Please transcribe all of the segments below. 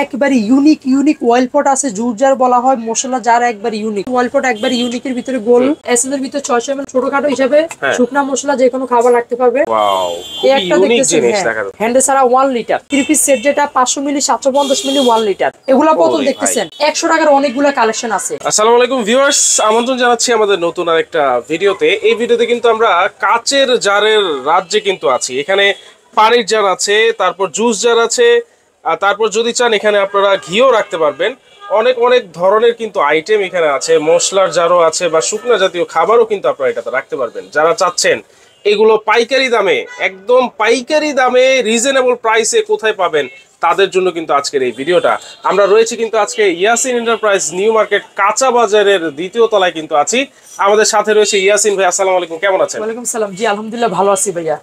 একবারে unique unique oil পট আছে, juice jar বলা হয়, মশলা জার একবার ইউনিক অয়েল পট, একবার ইউনিকের ভিতরে গোল এসএস এর ভিতরে 600 ml ছোটখাটো হিসেবে শুকনা মশলা যে কোনো খাবার রাখতে পারবে। ওয়াও, এই একটা দেখতেছেন হ্যান্ডে সারা 1 লিটার 3 পিস সেট, যেটা 500 মিলি 750 মিলি 1 লিটার। এগুলা বোতল দেখতেছেন 100 টাকার অনেকগুলা কালেকশন আছে। আসসালামু আলাইকুম ভিউয়ার্স, আমন্ত্রণ জানাচ্ছি আমাদের নতুন আরেকটা ভিডিওতে। এই ভিডিওতে কিন্তু আমরা কাচের জারের রাজ্যে কিন্তু আছি। এখানে পানির জার আছে, তারপর জুস জার আছে, আর তারপর যদি চান এখানে আপনারা ঘিও রাখতে পারবেন। অনেক অনেক ধরনের কিন্তু আইটেম এখানে আছে, মশলার জারও আছে বা শুকনা জাতীয় খাবারও কিন্তু আপনারা এটাতে রাখতে পারবেন। যারা চাচ্ছেন এগুলো পাইকারি দামে, একদম পাইকারি দামে রিজনেবল প্রাইসে কোথায় পাবেন, তাদের জন্য কিন্তু আজকের এই ভিডিওটা। আমরা রয়েছি কিন্তু আজকে ইয়াসিন এন্টারপ্রাইজ নিউ মার্কেট কাঁচা বাজারের দ্বিতীয় তলায় কিন্তু আছি। আমাদের সাথে রয়েছে ইয়াসিন ভাই। আসসালামু আলাইকুম, কেমন আছেন? ওয়ালাইকুম সালাম। জি আলহামদুলিল্লাহ ভালো আছি ভাইয়া।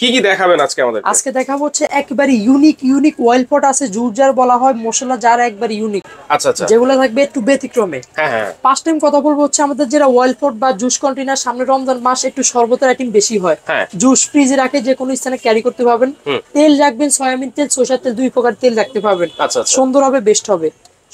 কি কি দেখাবেন আজকে আমাদের? আজকে দেখাবো হচ্ছে একেবারে ইউনিক ইউনিক অয়েল পট আছে, জুস জার বলা হয়, মশলা জার একবার ইউনিক। আচ্ছা আচ্ছা, যেগুলো থাকবে একটু ব্যতিক্রমে। হ্যাঁ হ্যাঁ। ফার্স্ট টাইম কথা বলবো হচ্ছে আমাদের যেটা অয়েল পট বা জুস কন্টেনার, সামনে রমজান মাস, একটু শরবতের আইটেম বেশি হয়। জুস ফ্রিজে রাখে যে কোনো স্থানে ক্যারি করতে পারবেন। তেল রাখবেন সয়াবিন তেল, সরষের তেল, 2 প্রকার তেল রাখতে পারবেন। সুন্দর হবে, বেস্ট হবে।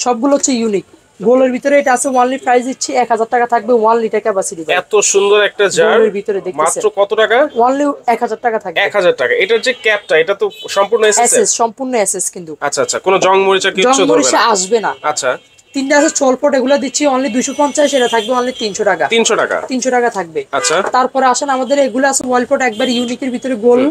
সবগুলো হচ্ছে ইউনিক। গোলের ভিতরে এটা আছে, ওয়ানলি প্রাইস দিচ্ছি 1000 টাকা থাকবে, 1 লিটার ক্যাপাসিটি। এত সুন্দর একটা জার ভিতরে মাত্র কত টাকা? ওয়ানলি 1000 টাকা থাকবে। 1000 টাকা। এটার যে ক্যাপটা, এটা তো সম্পূর্ণ এসএস, সম্পূর্ণ এসএস কিন্তু। আচ্ছা আচ্ছা, কোনো জং মরিচা কিছু ধরবে না, আসবে না। আচ্ছা। তিনটা আছে চলপট, এগুলো দিচ্ছি অনলি 250, এটা থাকবে অনলি 300 টাকা। 300 টাকা থাকবে। আচ্ছা, তারপরে আসেন আমাদের এগুলো আছে অয়েল পট একবার ইউনিকের ভিতরে গোল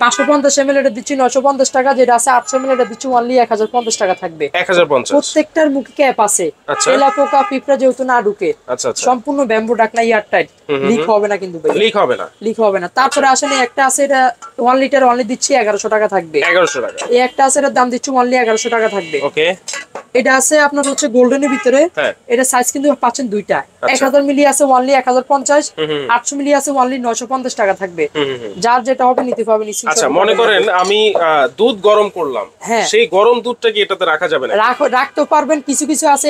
550 ml, এটা দিচ্ছি 950 টাকা। যেটা আছে 800 ml, এটা দিচ্ছি অনলি 1050 টাকা থাকবে। 1050। প্রত্যেকটার মুখে ক্যাপ আছে, তেলা পোকা পিঁপড়া যেহেতু না ঢুকে। আচ্ছা আচ্ছা, সম্পূর্ণ ব্যাম্বু ঢাকনা, ইয়ার টাইট, লিক হবে না কিন্তু ভাই, লিক হবে না। তারপরে আসেন একটা আছে, এটা 1 লিটার অনলি দিচ্ছি 1100 টাকা থাকবে। 1100 টাকা। এই একটা আছে, এটার দাম দিচ্ছি অনলি 1100 টাকা থাকবে। ওকে। এটা আছে আপনার হচ্ছে গোল্ডেনের ভিতরে, এটা সাইজ কিন্তু পাচ্ছেন দুইটা। 1000 মিলি আছে অনলি 1050, 800 মিলি আছে অনলি 950 টাকা থাকবে। যার যেটা হবে নিতে পারবেন। আচ্ছা, মনে করেন আমি দুধ গরম করলাম, সেই গরম দুধটা কি এটাতে রাখা যাবে না? রাখতে পারবেন। কিছু কিছু আছে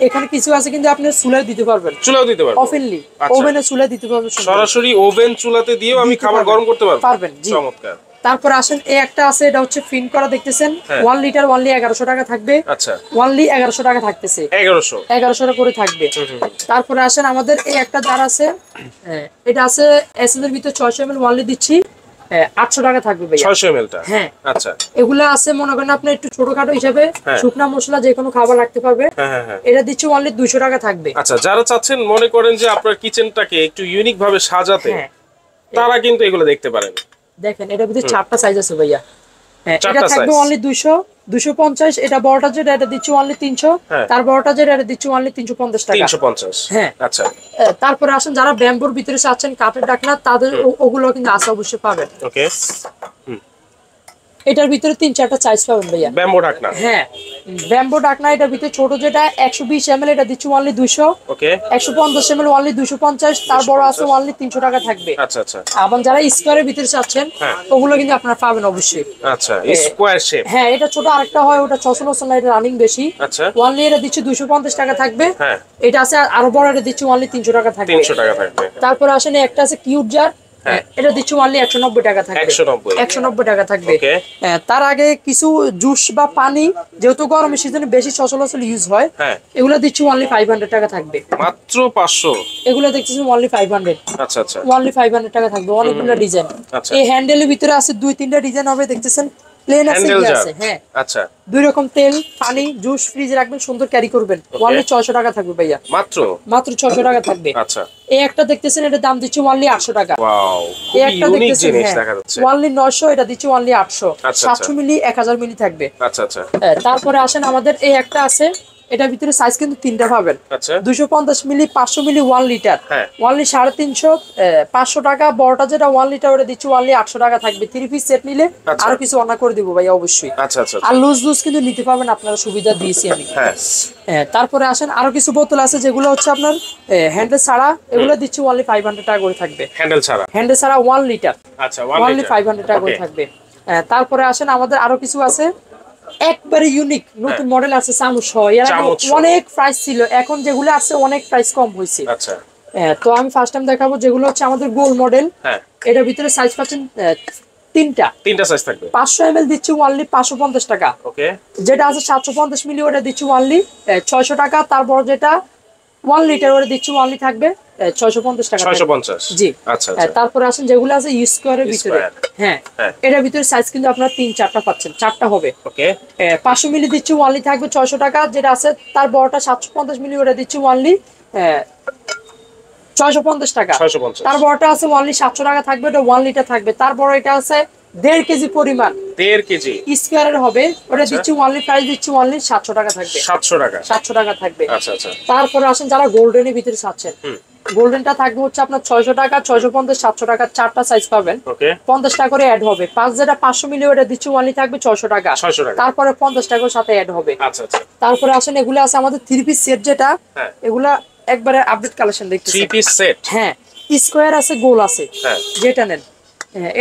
এখানে, কিছু আছে কিন্তু আপনি চুলায় দিতে পারবেন। চুলাও দিতে পারবেন, ওভেনলি ওভেনে চুলায় দিতে পারবেন। সরাসরি ওভেন চুলাতে দিয়েও আমি খাবার গরম করতে পারবেন। চমৎকার। তারপর আসেন এই একটা আছে, এটা হচ্ছে ফিন করা দেখতেছেন, 1 লিটার অনলি 1100 টাকা থাকবে। আচ্ছা, অনলি 1100 টাকা থাকতেছে। 1100 টাকা করে থাকবে। তারপরে আসেন আমাদের এই একটা জার আছে, এটা আছে এসএস এর ভিতরে 600 ml, অনলি দিচ্ছি 800 টাকা থাকবে ভাই। 600 ml টা। হ্যাঁ, আচ্ছা। এগুলা আছে মনে করেন আপনি একটু ছোটখাটো হিসেবে শুকনা মশলা যে কোনো খাবার রাখতে পারবে। এটা দিচ্ছি অনলি 200 টাকা থাকবে। আচ্ছা, যারা চাচ্ছেন মনে করেন যে আপনার কিচেনটাকে একটু ইউনিক ভাবে সাজাতে, তারা কিন্তু এগুলো দেখতে পারেন। দেখেন এটার ভিতরে 4টা সাইজ আছে ভাইয়া। এটা থাকবে অনলি 200, 250। এটা বড়টা যেটা, এটা দিচ্ছি অনলি 300। তার বড়টা যেটা, এটা দিচ্ছি অনলি 350 টাকা। 350। হ্যাঁ, আচ্ছা। তারপরে আসেন যারা ব্যাম্বুর ভিতরে চাচ্ছেন কাঠের ঢাকনা, তাদের ওগুলো কিন্তু আছে, অবশ্যই পাবেন। ওকে। এটার ভিতরে 3-4টা সাইজ পাবেন ভাইয়া, ব্যাম্বু ঢাকনা। হ্যাঁ, ব্যাম্বু ঢাকনা। এটার ভিতরে ছোট যেটা 120 ml, এটা দিচ্ছি অনলি 200। ওকে। 150 ml অনলি 250। তার বড় আছে অনলি 300 টাকা থাকবে। আচ্ছা আচ্ছা। এবং যারা স্কয়ারের ভিতরে চাচ্ছেন, ওগুলো কিন্তু আপনারা পাবেন অবশ্যই। আচ্ছা, স্কয়ার শেপ। হ্যাঁ, এটা ছোট আরেকটা হয়, ওটা 600 না, এটা রানিং বেশি। আচ্ছা, অনলি এটা দিচ্ছি 250 টাকা থাকবে। হ্যাঁ, এটা আছে আরো বড়, এটা দিচ্ছি অনলি 300 টাকা থাকবে। 300 টাকা থাকবে। তারপর আসেন একটা আছে কিউট জার, এটা দিচ্ছি অনলি 190 টাকা থাকবে। 190 টাকা থাকবে। তার আগে কিছু জুস বা পানি, যেহেতু গরমের সিজনে বেশি সচরাচর ইউজ হয়, এগুলো দিচ্ছি অনলি 500 টাকা থাকবে। মাত্র 500। এগুলো দেখতেছি অনলি 500। আচ্ছা আচ্ছা, অনলি 500 টাকা থাকবে। অনেকগুলো ডিজাইন। এই হ্যান্ডেলের ভিতরে আছে 2-3টা ডিজাইন হবে, দেখতেছেন। প্লেন আছে, কি আছে। হ্যাঁ, আচ্ছা। 2 রকম তেল, পানি, জুস ফ্রিজে রাখবেন, সুন্দর ক্যারি করবেন। অনলি 600 টাকা থাকবে ভাইয়া। মাত্র 600 টাকা থাকবে। আচ্ছা। এই একটা দেখতেছেন, এটা দাম দিচ্ছি অনলি 800 টাকা। ওয়াও, এই একটা দেখতেছেন অনলি 900, এটা দিচ্ছি অনলি 800। 700 মিলি 1000 মিলি থাকবে। আচ্ছা আচ্ছা। তারপরে আসেন আমাদের এই একটা আছে, এটার ভিতরে সাইজ কিন্তু 3টা পাবেন। আচ্ছা, 250 মিলি, 500 মিলি, 1 লিটার অনলি 350, 500 টাকা। বড়টা যেটা 1 লিটার, ওটা দিচ্ছি অনলি 800 টাকা থাকবে। 3 পিস সেট নিলে আরো কিছু অনার করে দিব ভাই, অবশ্যই। আচ্ছা আচ্ছা। আর লুজ লুজ কিন্তু নিতে পারবেন, আপনারা সুবিধা দিয়েছি আমি। হ্যাঁ। তারপরে আসেন আরো কিছু বোতল আছে, যেগুলো হচ্ছে আপনার হ্যান্ডেল ছাড়া, এগুলো দিচ্ছি অনলি 500 টাকা করে থাকবে। হ্যান্ডেল ছাড়া 1 লিটার। আচ্ছা, অনলি 500 টাকা করে থাকবে। তারপরে আসেন আমাদের আরো কিছু আছে, একবারে ইউনিক নতুন মডেল আছে, চামচ হয়। এর আগে অনেক প্রাইস ছিল, এখন যেগুলো আছে অনেক প্রাইস কম হয়েছে। আচ্ছা। তো আমি ফার্স্ট টাইম দেখাবো যেগুলো হচ্ছে আমাদের গোল মডেল। এটার ভিতরে সাইজ পাচ্ছেন তিনটা সাইজ থাকবে। 500 ml দিচ্ছি ওনলি 550 টাকা। ওকে। যেটা আছে 750 মিলি ওটা দিচ্ছি ওনলি 600 টাকা। তারপর যেটা 1 লিটার ওটা দিচ্ছি ওনলি থাকবে 650 টাকা। 650 জি। আচ্ছা আচ্ছা। তারপরে আসেন যেগুলো আছে স্কয়ারের ভিতরে, হ্যাঁ এটার ভিতরে সাইজ কিন্তু আপনারা 3-4টা পাচ্ছেন, 4টা হবে। ওকে। 500 মিলি দিচ্ছি ওনলি থাকবে 600 টাকা। যেটা আছে তার বড়টা 750 মিলি ওটা দিচ্ছি ওনলি 650 টাকা। তার বড়টা আছে ওনলি 700 টাকা থাকবে, এটা 1 লিটার থাকবে। তারপর এটা আছে 1.5 কেজি পরিমাণ, 1.5 কেজি স্কয়ারের হবে, ওটা দিচ্ছি ওনলি প্রাইস দিচ্ছি ওনলি 700 টাকা থাকবে। 700 টাকা, 700 টাকা থাকবে। আচ্ছা আচ্ছা। তারপরে আসেন যারা গোল্ডেনের ভিতরে চাচ্ছেন, গোল্ডেনটা থাকবে হচ্ছে আপনার 600 টাকা, 650, 700 টাকা, 4টা সাইজ পাবেন। ওকে। 50 টাকা করে অ্যাড হবে। যেটা 500 মিলি ওটা দিচ্ছি ওনলি থাকবে 600 টাকা। তারপরে 50 টাকার সাথে অ্যাড হবে। আচ্ছা আচ্ছা। তারপরে আসেন এগুলো আছে আমাদের 3 পিস সেট, যেটা এগুলা একবারে আপডেট কালেকশন দেখতেছেন। 3 পিস সেট, হ্যাঁ স্কয়ার আছে, গোল আছে, যেটা নেন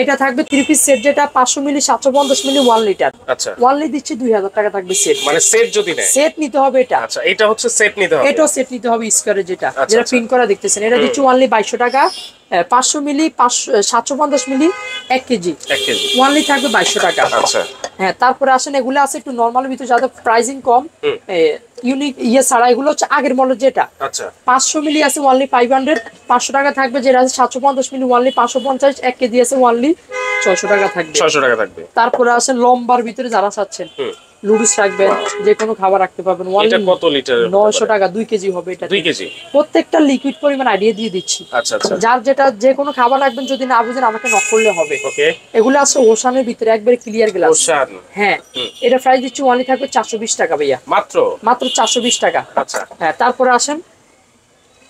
এটা থাকবে 3 পিস সেট, যেটা 500 মিলি, 750 মিলি, 1 লিটার। আচ্ছা। ওনলি দিচ্ছি 2000 টাকা থাকবে সেট। মানে সেট যদি নেয় সেট নিতে হবে এটা। আচ্ছা, এটা হচ্ছে সেট নিতে হবে। এটাও সেট নিতে হবে স্কয়ারের, যেটা প্রিন্ট করা দেখতেছেন। এটা দিচ্ছি ওনলি 2200 টাকা। 500 মিলি, 750 মিলি, 1 কেজি ওনলি থাকবে 2200 টাকা। আচ্ছা। হ্যাঁ তারপরে আসেন এগুলো আছে একটু নরমাল ভিতরে, যাদের প্রাইসিং কম, ইউনিক ছাড়া, এগুলো হচ্ছে আগের মডেল যেটা। আচ্ছা। 500 মিলি আছে ওনলি 500, 500 টাকা থাকবে। যেটা আছে 750 মিলি ওনলি 550, 1 কেজি আছে ওনলি 600 টাকা থাকবে। 600 টাকা থাকবে। তারপরে আসেন লম্বার ভিতরে যারা চাচ্ছেন, নুডলস রাখবেন, যে কোনো খাবার রাখতে পারবেন। এটা কত লিটার? 900 টাকা, 2 কেজি হবে এটা। 2 কেজি। প্রত্যেকটা লিকুইড পরিমাণ আইডিয়া দিয়ে দিচ্ছি। আচ্ছা আচ্ছা। যার যেটা যে কোনো খাবার রাখবেন, যদি না বুঝেন আমাকে নক করলে হবে। ওকে। এগুলো আছে ওশানের ভিতরে, একবারে ক্লিয়ার গ্লাস। ওশান, হ্যাঁ। এটা প্রাইস দিচ্ছি ওনলি থাকবে 420 টাকা ভাইয়া, মাত্র 420 টাকা। আচ্ছা। হ্যাঁ তারপরে আসেন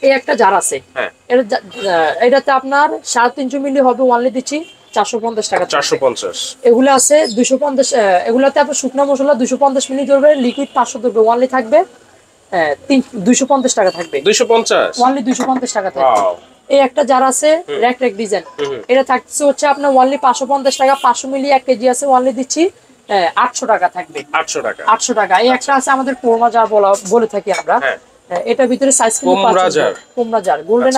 এই একটা জার আছে, এটাতে আপনার 350 মিলি হবে, ওনলি দিচ্ছি 450 টাকা। 450। এগুলো আছে 250, এগুলাতে আপনার শুকনো মশলা 250 মিলি ধরবে, লিকুইড 500 ধরবে, ওনলি থাকবে 250 টাকা থাকবে। 250, ওনলি 250 টাকা থাকবে। এই একটা জার আছে র‍্যাক ডিজাইন, এটা থাকছে হচ্ছে আপনার ওনলি 550 টাকা। 500 মিলি 1 কেজি আছে, ওনলি দিচ্ছি 800 টাকা থাকবে। 800 টাকা, 800 টাকা। এই একটা আছে আমাদের কোরমা জার বলে থাকি আমরা। এটার ভিতরে সাইজ কিন্তু কোমরা জার, গোল্ডেন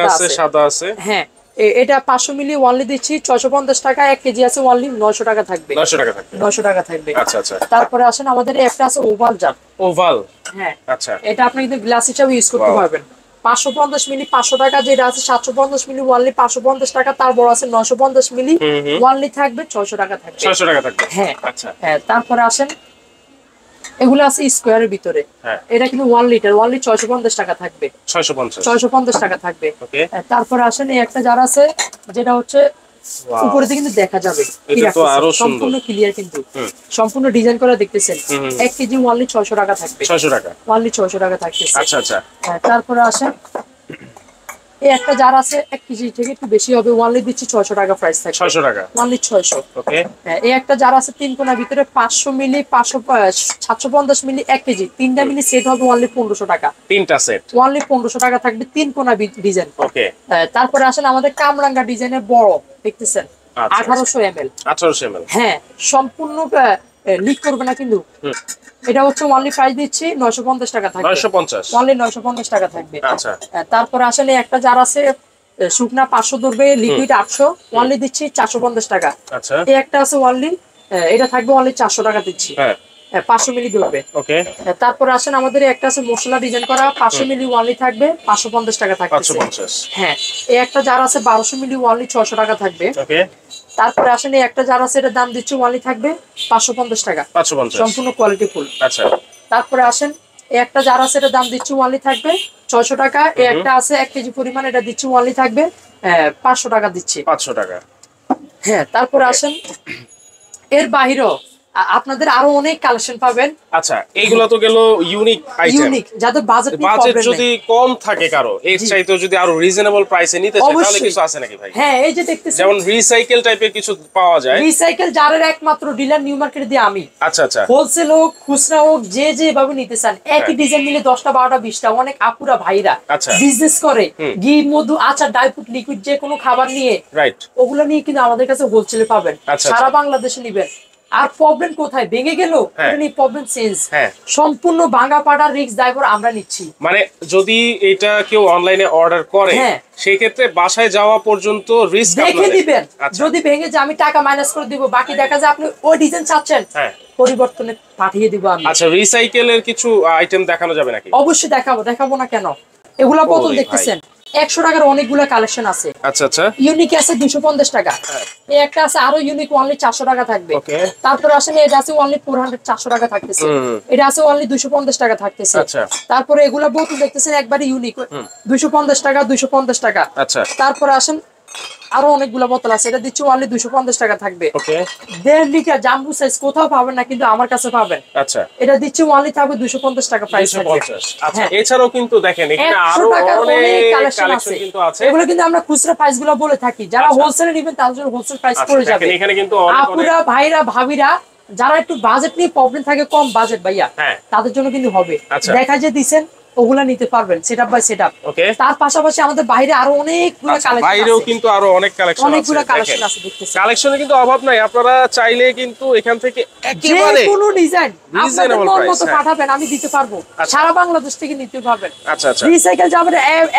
আছে, সাদা আছে। হ্যাঁ এটা 500 মিলি ওনলি দিচ্ছি 650 টাকা। 1 কেজি আছে ওনলি 900 টাকা থাকবে। 900 টাকা থাকবে, 900 টাকা থাকবে। আচ্ছা আচ্ছা। তারপরে আসেন আমাদের একটা আছে ওভাল জার। ওভাল, হ্যাঁ আচ্ছা। এটা আপনি কিন্তু গ্লাস হিসেবে ইউজ করতে পারবেন। 550 মিলি 500 টাকা। যেটা আছে 750 মিলি ওনলি 550 টাকা। তারপর আছে 950 মিলি ওনলি থাকবে 600 টাকা থাকবে। 600 টাকা থাকবে, হ্যাঁ আচ্ছা। হ্যাঁ তারপরে আসেন এগুলো আছে স্কয়ারের ভিতরে, এটা কিন্তু 1 লিটার ওনলি 650 টাকা থাকবে। 650 টাকা থাকবে। তারপর আসেন এই একটা জার আছে, যেটা হচ্ছে উপরে থেকে কিন্তু দেখা যাবে, এটা তো আরো সুন্দর, সম্পূর্ণ ক্লিয়ার, কিন্তু সম্পূর্ণ ডিজাইন করা দেখতেছেন। 1 কেজি ওনলি 600 টাকা থাকবে। 600 টাকা, ওনলি 600 টাকা থাকবে। আচ্ছা আচ্ছা। তারপর আসেন এই একটা জার আছে 1 কেজি থেকে একটু বেশি হবে, ওনলি দিচ্ছি 600 টাকা প্রাইস থাকবে। 600 টাকা, ওনলি 600। ওকে। এই একটা জার আছে 3 কোণার ভিতরে 500 মিলি 750 মিলি 1 কেজি, 3টা মিলি সেট হবে ওনলি 1500 টাকা। 3টা সেট ওনলি 1500 টাকা থাকবে, 3 কোণা ডিজাইন। ওকে। তারপরে আসেন আমাদের কামরাঙ্গা ডিজাইনের বড় দেখতেছেন, 1800 ml। 1800 ml, হ্যাঁ সম্পূর্ণ লিক করবে না কিন্তু। এটা হচ্ছে ওনলি প্রাইস দিচ্ছি 950 টাকা থাকবে। 950, ওনলি 950 টাকা থাকবে। আচ্ছা। তারপর আসলে একটা জার আছে শুকনা 500 ধরবে, লিকুইড 800, ওনলি দিচ্ছি 450 টাকা। আচ্ছা। এই একটা আছে ওনলি, এটা থাকবে ওনলি 400 টাকা দিচ্ছি। হ্যাঁ 500 মিলি ধরবে। ওকে। তারপর আসেন আমাদের একটা আছে মশলা ডিজাইন করা, 500 মিলি ওনলি থাকবে 550 টাকা থাকবে। 550, হ্যাঁ। এই একটা জার আছে 1200 মিলি ওনলি 600 টাকা থাকবে। ওকে। তারপরে আসেন এই একটা জার আছে, এটার দাম দিচ্ছি ওনলি থাকবে 550 টাকা। 550, সম্পূর্ণ কোয়ালিটি ফুল। আচ্ছা। তারপরে আসেন এই একটা জার আছে, এটার দাম দিচ্ছি ওনলি থাকবে 600 টাকা। এই একটা আছে 1 কেজি পরিমাণ, এটা দিচ্ছি ওনলি থাকবে 500 টাকা দিচ্ছি। 500 টাকা, হ্যাঁ। তারপরে আসেন এর বাইরেও আপনাদের আরো অনেক কালেকশন পাবেন। আচ্ছা, এইগুলা তো গেল ইউনিক আইটেম, ইউনিক যাদের বাজেট যদি কম থাকে, কারো এর চাইতে যদি আরো রিজনেবল প্রাইসে নিতে চায়, তাহলে কিছু আছে নাকি ভাই? হ্যাঁ এই যে দেখতেছেন, যেমন রিসাইকেল টাইপের কিছু পাওয়া যায়। রিসাইকেল জারের একমাত্র ডিলার নিউ মার্কেট দিয়ে আমি। আচ্ছা আচ্ছা। হোলসেল হোক খুচরা হোক, যে যেভাবে নিতে চান, একই ডিজাইন নিলে 10টা 12টা 20টা, অনেক আপুরা ভাইরা বিজনেস করে, ঘি মধু আচার ড্রাই ফ্রুট লিকুইড যে কোনো খাবার নিয়ে, রাইট, ওগুলো নিয়ে কিন্তু আমাদের কাছে হোলসেলে পাবেন। সারা বাংলাদেশে নিবেন, আর প্রবলেম কোথায় ভেঙে গেল, এটা নিয়ে প্রবলেম চেঞ্জ, সম্পূর্ণ ভাঙা পাটার রিস্ক দায়ভার আমরা নিচ্ছি। মানে যদি এটা কেউ অনলাইনে অর্ডার করে সেই ক্ষেত্রে বাসায় যাওয়া পর্যন্ত রিস্ক দেখে দিবেন, যদি ভেঙে যায় আমি টাকা মাইনাস করে দিব, বাকি দেখা যায় আপনি ওই ডিজাইন চাচ্ছেন পরিবর্তনে পাঠিয়ে দিব আমি। আচ্ছা রিসাইকেলের কিছু আইটেম দেখানো যাবে নাকি? অবশ্যই দেখাবো না কেন। এগুলা বোতল দেখতেছেন 100 টাকার অনেকগুলা কালেকশন আছে। আচ্ছা আচ্ছা, ইউনিক আছে 250 টাকা, এই একটা আছে আরো ইউনিক অনলি 400 টাকা থাকবে। তারপর আসেন এটা আছে অনলি 400 400 টাকা থাকতেছে, এটা আছে অনলি 250 টাকা থাকতেছে। তারপরে এগুলা বোতল দেখতেছেন একবারে ইউনিক 250 টাকা 250 টাকা। আচ্ছা তারপর আসেন আরো অনেকগুলা বোতল আছে, এটা দিচ্ছি অনলি 250 টাকা থাকবে। 1.5 লিটার জাম্বো সাইজ কোথাও পাবেন না, কিন্তু আমার কাছে পাবেন। আচ্ছা এটা দিচ্ছি অনলি থাকবে 250 টাকা প্রাইস থাকবে। আচ্ছা এছাড়াও কিন্তু দেখেন এখানে আরো অনেক কালেকশন কিন্তু আছে, এগুলো কিন্তু আমরা খুচরা প্রাইসগুলো বলে থাকি, যারা হোলসেলে নেবেন তাদের জন্য হোলসেল প্রাইস পড়ে যাবে। এখানে কিন্তু আপুরা ভাইরা ভাবিরা যারা একটু বাজেট নিয়ে প্রবলেম থাকে, কম বাজেট ভাইয়া তাদের জন্য কিন্তু হবে। দেখা যায় দিবেন ওগুলা নিতে পারবেন সেটআপ বাই সেটআপ। তার পাশাপাশি আমাদের বাইরে আরো অনেকগুলো কালেকশন আছে, বাইরেও কিন্তু আরো অনেক কালেকশন আছে, অনেকগুলো কালেকশন আছে দেখতেছেন। কালেকশনে কিন্তু অভাব নাই, আপনারা চাইলে কিন্তু এখান থেকে একেবারে যে কোনো ডিজাইন আপনাদের মন মতো পাঠাবেন, আমি দিতে পারবো। সারা বাংলাদেশ থেকে নিতে পারবেন। আচ্ছা আচ্ছা, রিসাইকেল যাবে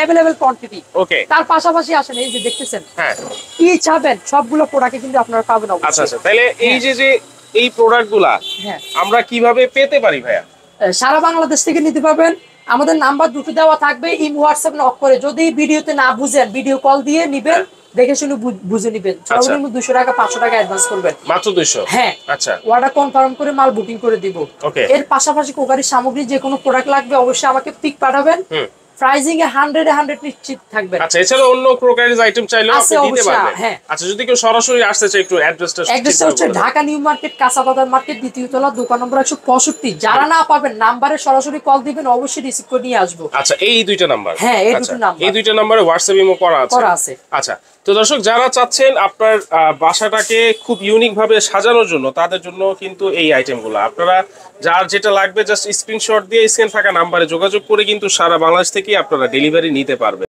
अवेलेबल কোয়ান্টিটি। ওকে, তার পাশাপাশি আসেন এই যে দেখতেছেন, কি চাবেন সবগুলো প্রোডাক্ট কিন্তু আপনারা পাবেন অবশ্যই। আচ্ছা আচ্ছা, তাহলে এই যে এই প্রোডাক্টগুলা আমরা কিভাবে পেতে পারি ভাইয়া? সারা বাংলাদেশ থেকে নিতে পারবেন, আমাদের নাম্বার দুটো দেওয়া থাকবে, ইমো হোয়াটসঅ্যাপ নক করে, যদি ভিডিওতে না বুঝেন ভিডিও কল দিয়ে নিবেন, দেখে শুনে বুঝে নিবেন। সর্বনিম্ন 200 টাকা 500 টাকা অ্যাডভান্স করবেন, মাত্র 200। হ্যাঁ আচ্ছা, অর্ডার কনফার্ম করে মাল বুকিং করে দিব। এর পাশাপাশি কোকারি সামগ্রী যে কোনো প্রোডাক্ট লাগবে অবশ্যই আমাকে পিক পাঠাবেন, প্রাইজিং এ 100 নিশ্চিত থাকবেন। আচ্ছা এছাড়া অন্য ক্রোকারিজ আইটেম চাইলেও আপনি দিতে পারবেন। আচ্ছা যদি কেউ সরাসরি আসতে চায় একটু অ্যাড্রেসটা হচ্ছে ঢাকা নিউ মার্কেট কাঁচাবাজার মার্কেট দ্বিতীয় তলা দোকান নম্বর 165। যারা না পাবেন নাম্বারে সরাসরি কল দিবেন, অবশ্যই রিসিভ করে নিয়ে আসবো। আচ্ছা এই দুইটা নাম্বার? হ্যাঁ এই দুটো নাম্বার, এই দুইটা নম্বরে হোয়াটসঅ্যাপ ইমো করা আছে। আচ্ছা তো দর্শক যারা চাচ্ছেন আপনার বাসাটাকে খুব ইউনিক ভাবে সাজানোর জন্য, তাদের জন্য কিন্তু এই আইটেমগুলো, আপনারা যার যেটা লাগবে জাস্ট স্ক্রিনশট দিয়ে স্ক্রিন থাকা নাম্বারে যোগাযোগ করে কিন্তু সারা বাংলাদেশ থেকে আপনারা ডেলিভারি নিতে পারবেন।